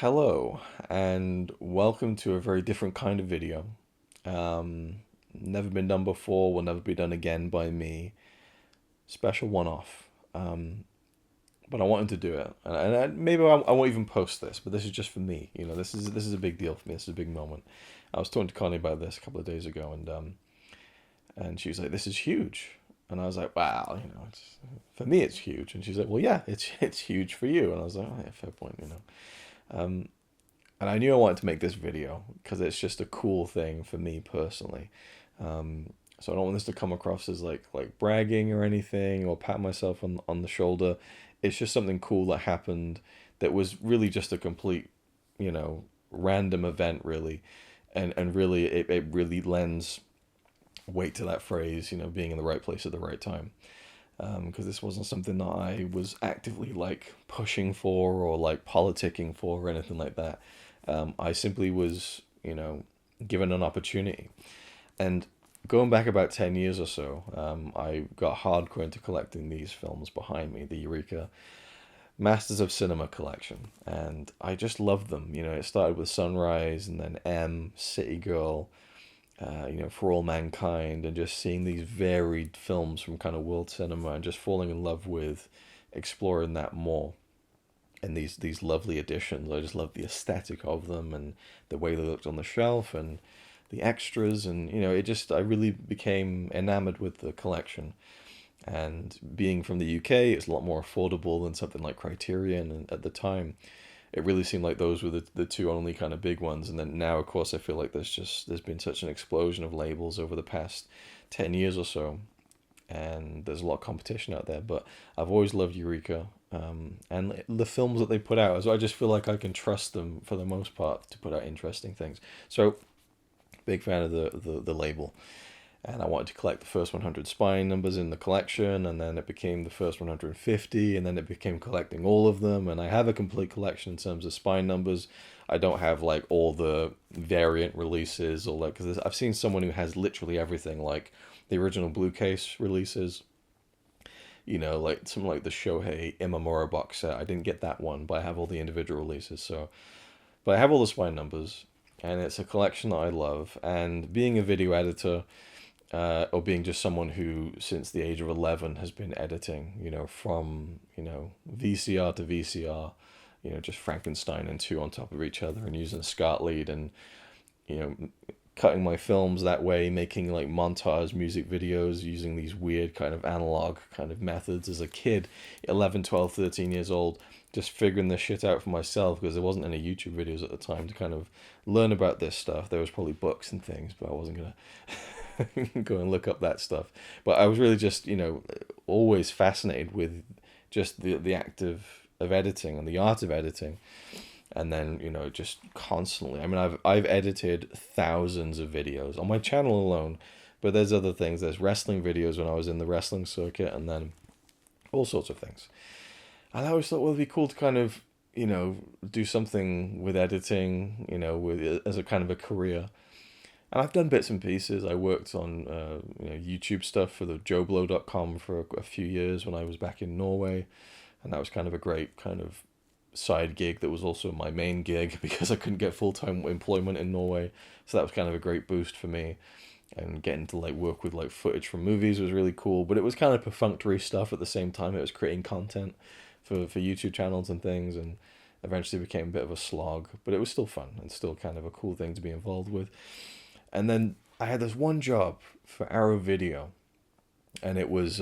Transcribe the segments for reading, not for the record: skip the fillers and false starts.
Hello, and welcome to a very different kind of video. Never been done before, will never be done again by me. Special one-off. But I wanted to do it, and maybe I won't even post this, but this is just for me. You know, this is a big deal for me. This is a big moment. I was talking to Connie about this a couple of days ago, and she was like, "This is huge," and I was like, "Wow, for me it's huge." And she's like, "Well, yeah, it's huge for you," and I was like, "Oh, yeah, fair point, you know." Um, and I knew I wanted to make this video because it's just a cool thing for me personally. So I don't want this to come across as like bragging or anything or pat myself on the shoulder. It's just something cool that happened that was really just a complete, random event really. And really it really lends weight to that phrase, being in the right place at the right time. Because this wasn't something that I was actively like pushing for or like politicking for or anything like that. I simply was, given an opportunity. And going back about 10 years or so, I got hardcore into collecting these films behind me, the Eureka Masters of Cinema collection. And I just loved them. It started with Sunrise and then M, City Girl, For All Mankind, and just seeing these varied films from kind of world cinema and just falling in love with exploring that more. And these lovely editions, I just loved the aesthetic of them and the way they looked on the shelf and the extras, and I really became enamored with the collection. And being from the UK, it's a lot more affordable than something like Criterion, and at the time it really seemed like those were the two only kind of big ones. And then now, of course, I feel like there's been such an explosion of labels over the past 10 years or so, and there's a lot of competition out there. But I've always loved Eureka, and the films that they put out, so I just feel like I can trust them for the most part to put out interesting things. So big fan of the label. And I wanted to collect the first 100 spine numbers in the collection, and then it became the first 150, and then it became collecting all of them. And I have a complete collection in terms of spine numbers. I don't have like all the variant releases or like, because I've seen someone who has literally everything, like the original blue case releases, like something like the Shohei Imamura box set. I didn't get that one, but I have all the individual releases. So, but I have all the spine numbers, and it's a collection that I love. And being a video editor, or being just someone who, since the age of 11, has been editing, from, VCR to VCR, just Frankenstein and two on top of each other and using a SCART lead and, you know, cutting my films that way, making like montage music videos using these weird kind of analog kind of methods as a kid, 11, 12, 13 years old, just figuring this shit out for myself because there wasn't any YouTube videos at the time to kind of learn about this stuff. There was probably books and things, but I wasn't going to go and look up that stuff. But I was really just, always fascinated with just the act of editing and the art of editing. And then, just constantly. I mean, I've edited thousands of videos on my channel alone, but there's other things. There's wrestling videos when I was in the wrestling circuit, and then all sorts of things. And I always thought, well, it'd be cool to kind of, do something with editing, as a kind of a career. And I've done bits and pieces. I worked on, YouTube stuff for the joblo.com for a few years when I was back in Norway. And that was kind of a great kind of side gig that was also my main gig because I couldn't get full-time employment in Norway. So that was kind of a great boost for me. And getting to like work with like footage from movies was really cool. But it was kind of perfunctory stuff at the same time. It was creating content for YouTube channels and things, and eventually became a bit of a slog. But it was still fun and still kind of a cool thing to be involved with. And then I had this one job for Arrow Video, and it was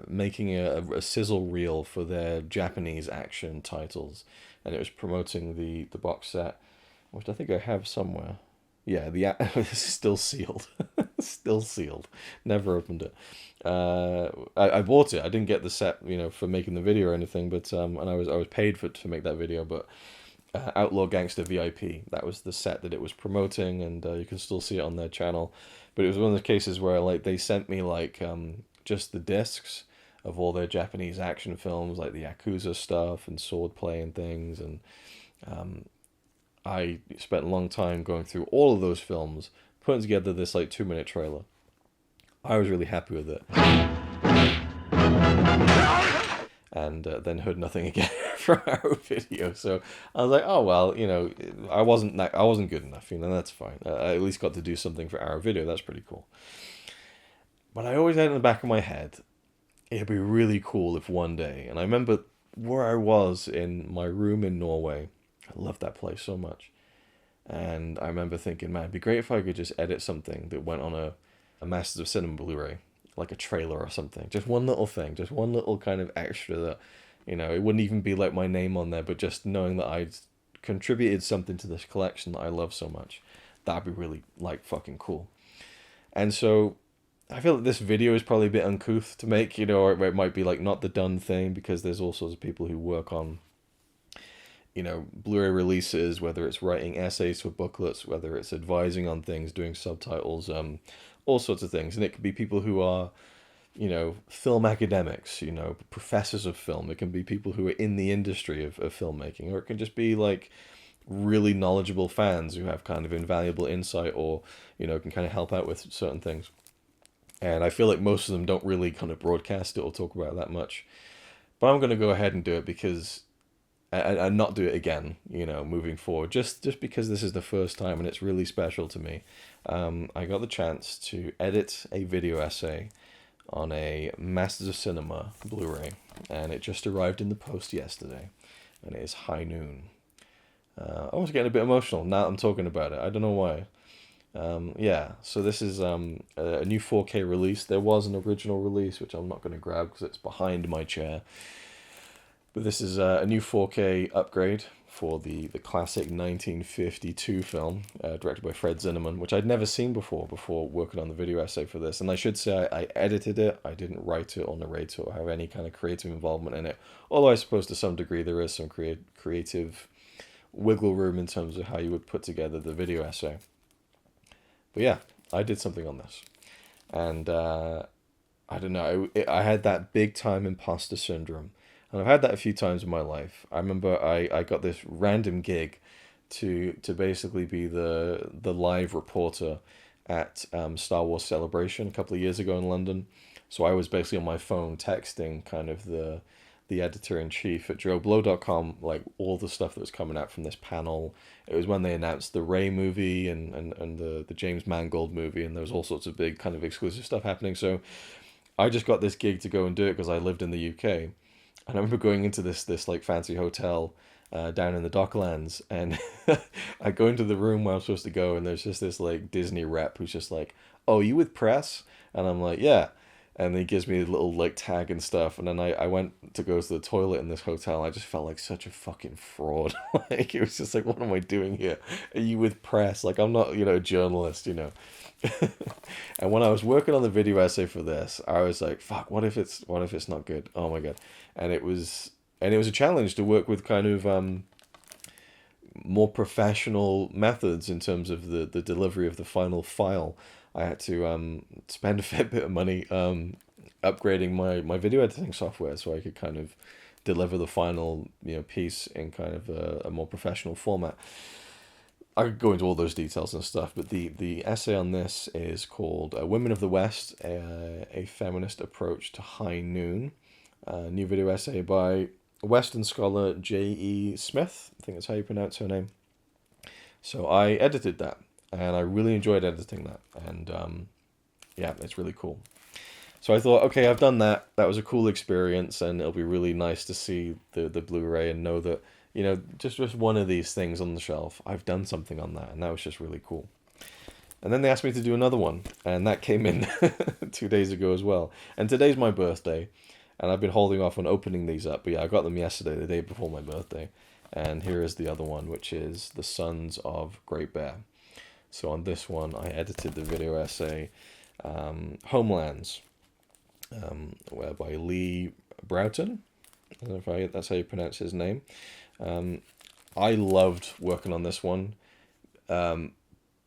making a sizzle reel for their Japanese action titles, and it was promoting the box set, which I think I have somewhere. Yeah, this is still sealed, still sealed. Never opened it. I bought it. I didn't get the set, for making the video or anything, but and I was paid to make that video, but. Outlaw Gangster VIP. That was the set that it was promoting, and you can still see it on their channel. But it was one of the cases where like they sent me like just the discs of all their Japanese action films, like the Yakuza stuff and swordplay and things, and I spent a long time going through all of those films, putting together this like 2-minute trailer. I was really happy with it. And then heard nothing again for our video. So I was like, oh well, I wasn't good enough, that's fine. I at least got to do something for our video. That's pretty cool. But I always had in the back of my head, it'd be really cool if one day, and I remember where I was in my room in Norway. I loved that place so much. And I remember thinking, man, it'd be great if I could just edit something that went on a Masters of Cinema Blu-ray, like a trailer or something. Just one little thing, just one little kind of extra that, it wouldn't even be like my name on there, but just knowing that I'd contributed something to this collection that I love so much, that'd be really, like, fucking cool. And so I feel like this video is probably a bit uncouth to make, or it might be like not the done thing, because there's all sorts of people who work on Blu-ray releases, whether it's writing essays for booklets, whether it's advising on things, doing subtitles, all sorts of things. And it could be people who are, film academics, professors of film. It can be people who are in the industry of filmmaking, or it can just be like really knowledgeable fans who have kind of invaluable insight, or, can kind of help out with certain things. And I feel like most of them don't really kind of broadcast it or talk about it that much. But I'm going to go ahead and do it because and not do it again, moving forward. Just because this is the first time and it's really special to me. I got the chance to edit a video essay on a Masters of Cinema Blu-ray, and it just arrived in the post yesterday, and it is High Noon. I was getting a bit emotional now I'm talking about it. I don't know why. So this is a new 4K release. There was an original release, which I'm not going to grab because it's behind my chair. But this is a new 4K upgrade for the classic 1952 film, directed by Fred Zinnemann, which I'd never seen before working on the video essay for this. And I should say I edited it. I didn't write it or narrate it or have any kind of creative involvement in it. Although I suppose to some degree there is some creative wiggle room in terms of how you would put together the video essay. But yeah, I did something on this. And I don't know, I had that big time imposter syndrome. And I've had that a few times in my life. I remember I got this random gig to basically be the live reporter at Star Wars Celebration a couple of years ago in London. So I was basically on my phone texting kind of the editor-in-chief at joeblow.com, like all the stuff that was coming out from this panel. It was when they announced the Rey movie and the James Mangold movie, and there was all sorts of big kind of exclusive stuff happening. So I just got this gig to go and do it because I lived in the UK. And I remember going into this like fancy hotel down in the Docklands, and I go into the room where I'm supposed to go, and there's just this like Disney rep who's just like, "Oh, you with press?" And I'm like, "Yeah." And he gives me a little like tag and stuff, and then I went to go to the toilet in this hotel. And I just felt like such a fucking fraud. Like it was just like, what am I doing here? Are you with press? Like I'm not, a journalist, And when I was working on the video essay for this, I was like, fuck, what if it's not good? Oh my god. And it was a challenge to work with kind of more professional methods in terms of the delivery of the final file. I had to spend a fair bit of money upgrading my video editing software so I could kind of deliver the final piece in kind of a more professional format. I could go into all those details and stuff, but the essay on this is called Women of the West, a Feminist Approach to High Noon. New video essay by Western scholar J.E. Smith. I think that's how you pronounce her name. So I edited that, and I really enjoyed editing that, and it's really cool. So I thought, okay, I've done that. That was a cool experience, and it'll be really nice to see the Blu-ray and know that, just one of these things on the shelf, I've done something on that, and that was just really cool. And then they asked me to do another one, and that came in 2 days ago as well. And today's my birthday, and I've been holding off on opening these up, but yeah, I got them yesterday, the day before my birthday. And here is the other one, which is The Sons of Great Bear. So on this one, I edited the video essay, Homelands, by Lee Broughton. I don't know if that's how you pronounce his name. I loved working on this one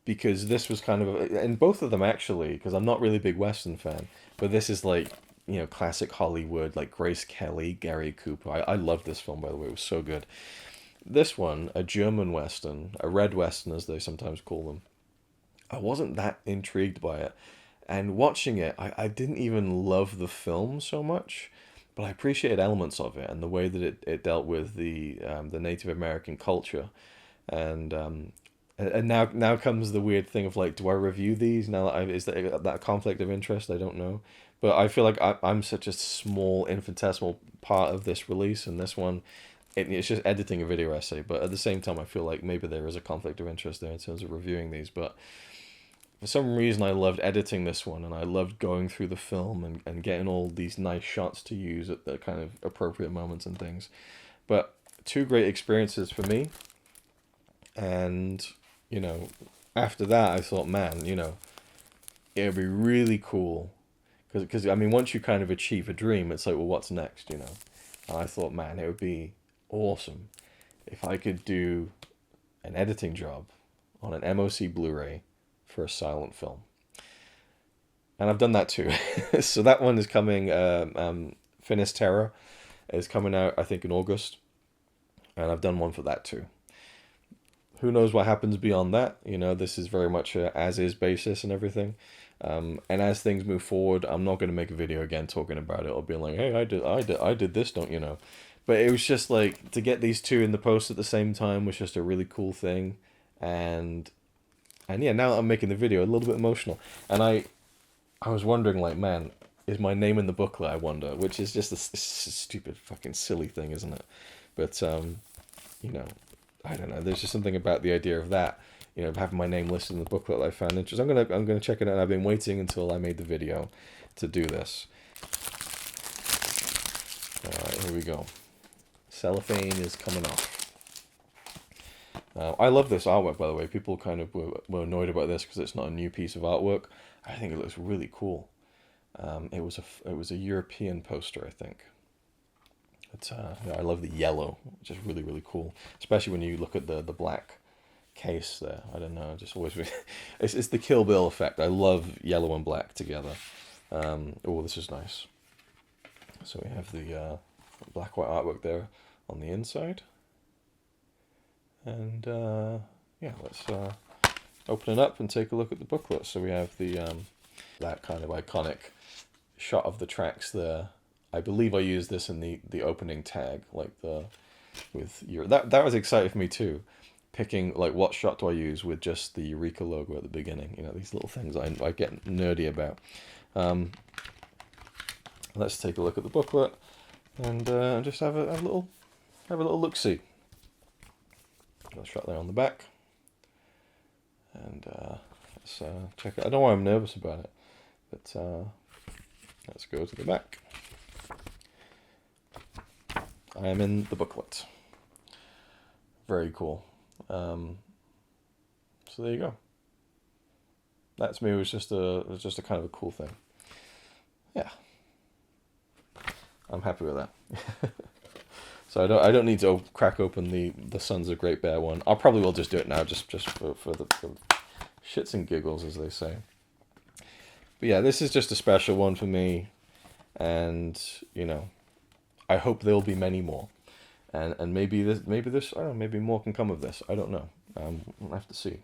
because this was kind of, and both of them actually, because I'm not really a big Western fan, but this is like, classic Hollywood, like Grace Kelly, Gary Cooper. I loved this film, by the way. It was so good. This one, a German Western, a Red Western as they sometimes call them, I wasn't that intrigued by it. And watching it, I didn't even love the film so much, but I appreciated elements of it and the way that it dealt with the Native American culture, and now comes the weird thing of like, do I review these now? Is that a conflict of interest? I don't know, but I feel like I'm such a small infinitesimal part of this release, and this one, it's just editing a video essay. But at the same time, I feel like maybe there is a conflict of interest there in terms of reviewing these. But for some reason, I loved editing this one, and I loved going through the film and getting all these nice shots to use at the kind of appropriate moments and things. But two great experiences for me. And, you know, after that, I thought, man, you know, it would be really cool. Because, I mean, once you kind of achieve a dream, it's like, well, what's next, you know? And I thought, man, it would be awesome if I could do an editing job on an MOC Blu-ray for a silent film. And I've done that too. So that one is coming, Finis Terra is coming out, I think, in August. And I've done one for that too. Who knows what happens beyond that? You know, this is very much a as-is basis and everything. And as things move forward, I'm not going to make a video again talking about it or being like, hey, I did this, don't you know? But it was just like, to get these two in the post at the same time was just a really cool thing. And yeah, now that I'm making the video, a little bit emotional. And I was wondering, like, man, is my name in the booklet, I wonder? Which is just a stupid fucking silly thing, isn't it? But, you know, I don't know. There's just something about the idea of that, you know, having my name listed in the booklet that I found interesting. I'm gonna check it out. I've been waiting until I made the video to do this. All right, here we go. Cellophane is coming off. I love this artwork, by the way. People kind of were annoyed about this because it's not a new piece of artwork. I think it looks really cool. It was a European poster, I think. It's yeah, I love the yellow, which is really, really cool, especially when you look at the black case there. I don't know, just always it's the Kill Bill effect. I love yellow and black together. Oh, this is nice. So we have the black white artwork there on the inside, and yeah, let's open it up and take a look at the booklet. So we have the that kind of iconic shot of the tracks there. I believe I used this in the opening tag, like with that was exciting for me too, picking like what shot do I use with just the Eureka logo at the beginning. You know, these little things I get nerdy about. Let's take a look at the booklet and just have a little look-see. Got a shot there on the back, and let's check it. I don't know why I'm nervous about it, but let's go to the back. I am in the booklet. Very cool. So there you go. That to me was just a kind of a cool thing. Yeah, I'm happy with that. So I don't need to crack open the Sons of Great Bear one. I'll probably will just do it now, just for the shits and giggles, as they say. But yeah, this is just a special one for me, and you know, I hope there will be many more, and maybe this I don't know, maybe more can come of this. I don't know. We'll have to see.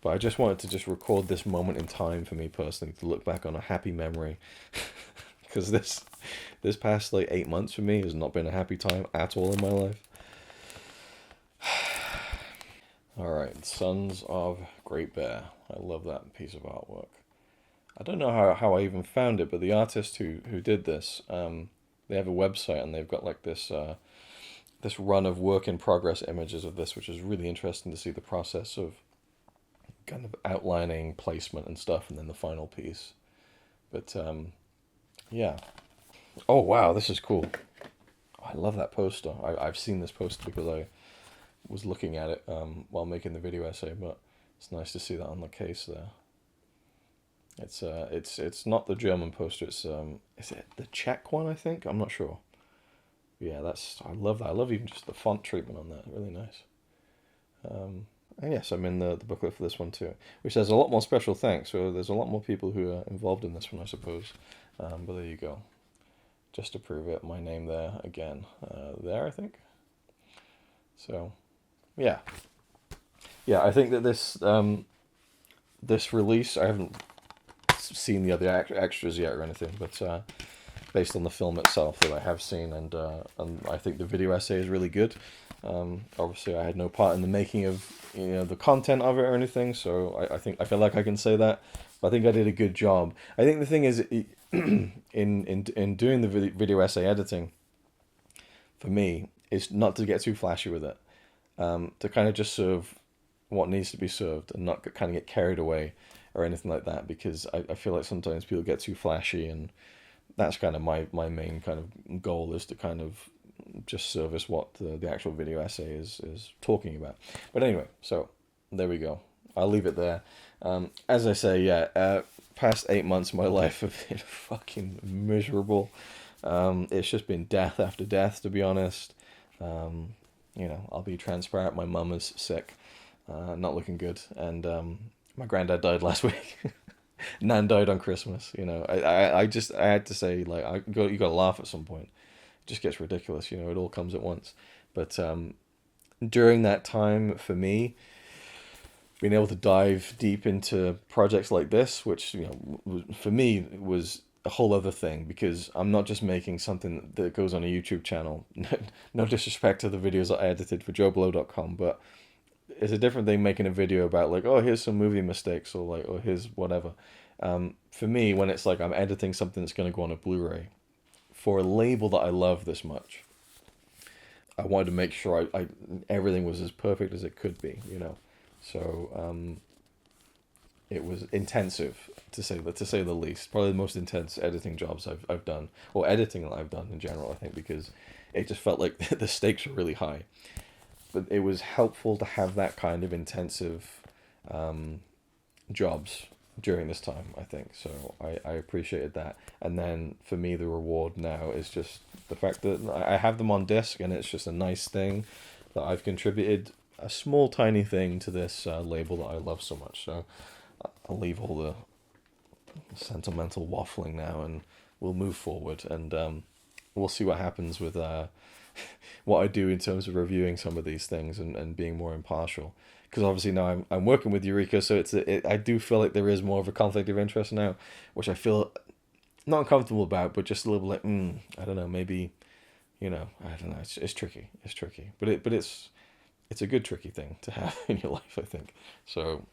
But I just wanted to just record this moment in time for me personally to look back on a happy memory, because this past like 8 months for me has not been a happy time at all in my life. All right, Sons of Great Bear. I love that piece of artwork. I don't know how I even found it, but the artist who did this, they have a website and they've got like this this run of work in progress images of this, which is really interesting to see the process of kind of outlining placement and stuff, and then the final piece. But yeah. Oh wow, this is cool. I love that poster. I've seen this poster because I was looking at it while making the video essay, but it's nice to see that on the case there. It's not the German poster. It's is it the Czech one? I think, I'm not sure. Yeah, I love that. I love even just the font treatment on that. Really nice. And yes, I'm in the booklet for this one too, which has a lot more special thanks. So there's a lot more people who are involved in this one, I suppose. But there you go. Just to prove it, my name there again. There, I think. So, yeah. Yeah, I think that this release, I haven't seen the other extras yet or anything, but based on the film itself that I have seen, and I think the video essay is really good. Obviously, I had no part in the making of the content of it or anything, so I feel like I can say that. But I think I did a good job. I think the thing is, in doing the video essay editing, for me, is not to get too flashy with it, to kind of just serve what needs to be served and not kind of get carried away or anything like that, because I feel like sometimes people get too flashy, and that's kind of my main kind of goal, is to kind of just service what the actual video essay is talking about. But anyway, so there we go. I'll leave it there. As I say, yeah, past 8 months of my life have been fucking miserable. It's just been death after death, to be honest. I'll be transparent. My mum is sick, not looking good, and my granddad died last week. Nan died on Christmas. I had to say, like, you got to laugh at some point. It just gets ridiculous. It all comes at once. But during that time, for me, being able to dive deep into projects like this, which for me was a whole other thing, because I'm not just making something that goes on a YouTube channel. No disrespect to the videos that I edited for JoeBlow.com, but it's a different thing making a video about, like, oh, here's some movie mistakes, or like, oh, here's whatever. For me, when it's like I'm editing something that's going to go on a Blu-ray for a label that I love this much, I wanted to make sure I everything was as perfect as it could be, So it was intensive, to say the least. Probably the most intense editing jobs I've done, or editing that I've done in general, I think, because it just felt like the stakes were really high. But it was helpful to have that kind of intensive jobs during this time, I think. So I appreciated that. And then for me, the reward now is just the fact that I have them on disc, and it's just a nice thing that I've contributed a small, tiny thing to this label that I love so much. So I'll leave all the sentimental waffling now, and we'll move forward, and we'll see what happens with what I do in terms of reviewing some of these things, and being more impartial. Because obviously now I'm working with Eureka, so I do feel like there is more of a conflict of interest now, which I feel not uncomfortable about, but just a little like, I don't know, maybe, I don't know. It's tricky. It's tricky, but it's a good tricky thing to have in your life, I think. So,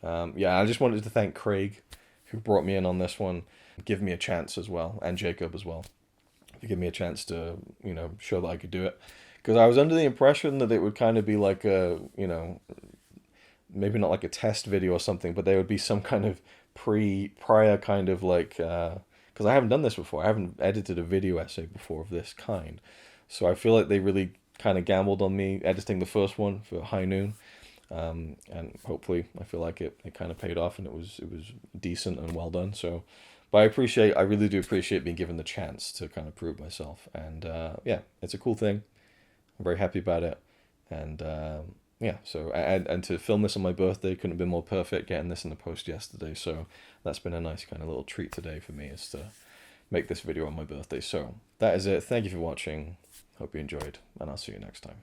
I just wanted to thank Craig, who brought me in on this one, give me a chance as well, and Jacob as well, to give me a chance to, show that I could do it. Because I was under the impression that it would kind of be like a, maybe not like a test video or something, but there would be some kind of prior kind of like, because I haven't done this before. I haven't edited a video essay before of this kind. So I feel like they really kind of gambled on me editing the first one for High Noon. And hopefully I feel like it kind of paid off, and it was decent and well done. So, but I really do appreciate being given the chance to kind of prove myself. And it's a cool thing. I'm very happy about it. And so and to film this on my birthday couldn't have been more perfect, getting this in the post yesterday. So that's been a nice kind of little treat today for me, is to make this video on my birthday. So that is it. Thank you for watching. Hope you enjoyed, and I'll see you next time.